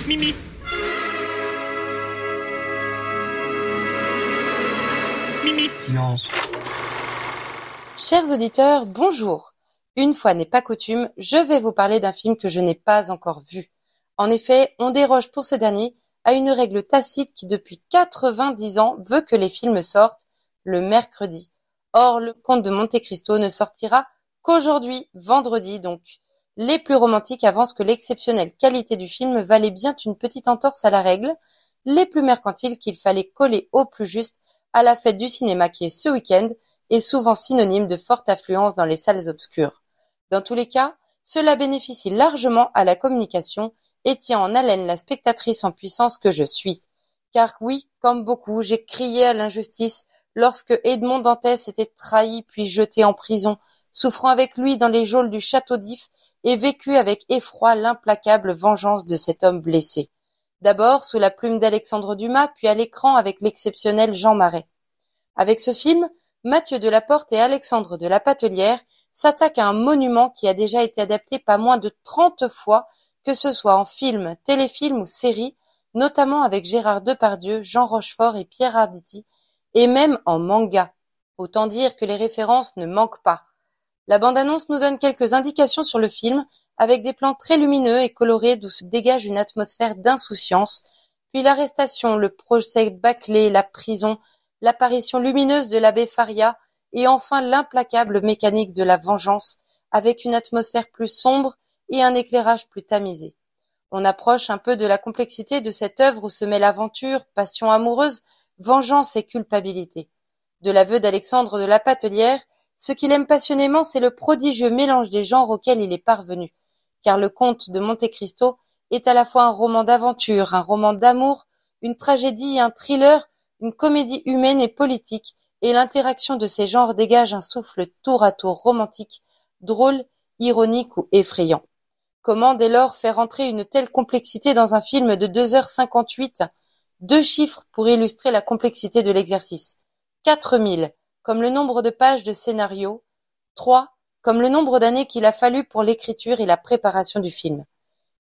Mimi. Mimi. Silence. Chers auditeurs, bonjour. Une fois n'est pas coutume, je vais vous parler d'un film que je n'ai pas encore vu. En effet, on déroge pour ce dernier à une règle tacite qui depuis 90 ans veut que les films sortent le mercredi. Or, le Comte de Monte-Cristo ne sortira qu'aujourd'hui, vendredi donc. Les plus romantiques avancent que l'exceptionnelle qualité du film valait bien une petite entorse à la règle, les plus mercantiles qu'il fallait coller au plus juste à la fête du cinéma qui est ce week-end est souvent synonyme de forte affluence dans les salles obscures. Dans tous les cas, cela bénéficie largement à la communication et tient en haleine la spectatrice en puissance que je suis. Car oui, comme beaucoup, j'ai crié à l'injustice lorsque Edmond Dantès était trahi puis jeté en prison, souffrant avec lui dans les geôles du château d'If et vécu avec effroi l'implacable vengeance de cet homme blessé. D'abord sous la plume d'Alexandre Dumas, puis à l'écran avec l'exceptionnel Jean Marais. Avec ce film, Mathieu Delaporte et Alexandre de la Patelière s'attaquent à un monument qui a déjà été adapté pas moins de 30 fois, que ce soit en film, téléfilm ou série, notamment avec Gérard Depardieu, Jean Rochefort et Pierre Arditi, et même en manga. Autant dire que les références ne manquent pas. La bande-annonce nous donne quelques indications sur le film, avec des plans très lumineux et colorés d'où se dégage une atmosphère d'insouciance, puis l'arrestation, le procès bâclé, la prison, l'apparition lumineuse de l'abbé Faria, et enfin l'implacable mécanique de la vengeance, avec une atmosphère plus sombre et un éclairage plus tamisé. On approche un peu de la complexité de cette œuvre où se mêlent aventure, passion amoureuse, vengeance et culpabilité. De l'aveu d'Alexandre de la Patelière, ce qu'il aime passionnément, c'est le prodigieux mélange des genres auquel il est parvenu, car le Comte de Monte-Cristo est à la fois un roman d'aventure, un roman d'amour, une tragédie, un thriller, une comédie humaine et politique, et l'interaction de ces genres dégage un souffle tour à tour romantique, drôle, ironique ou effrayant. Comment dès lors faire entrer une telle complexité dans un film de 2h58 ? 2 chiffres pour illustrer la complexité de l'exercice. 4000, comme le nombre de pages de scénario. 3, comme le nombre d'années qu'il a fallu pour l'écriture et la préparation du film.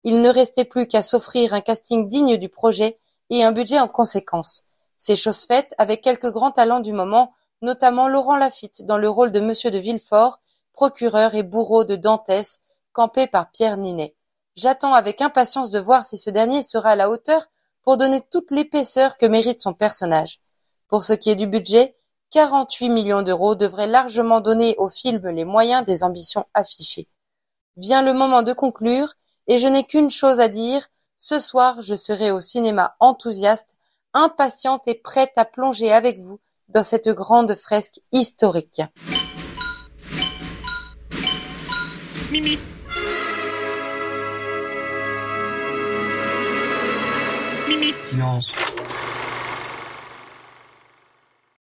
Il ne restait plus qu'à s'offrir un casting digne du projet et un budget en conséquence. C'est chose faite avec quelques grands talents du moment, notamment Laurent Lafitte dans le rôle de Monsieur de Villefort, procureur et bourreau de Dantès, campé par Pierre Ninet. J'attends avec impatience de voir si ce dernier sera à la hauteur pour donner toute l'épaisseur que mérite son personnage. Pour ce qui est du budget, 48 millions d'euros devraient largement donner au film les moyens des ambitions affichées. Vient le moment de conclure, et je n'ai qu'une chose à dire, ce soir je serai au cinéma enthousiaste, impatiente et prête à plonger avec vous dans cette grande fresque historique. Mimi. Mimi. Silence.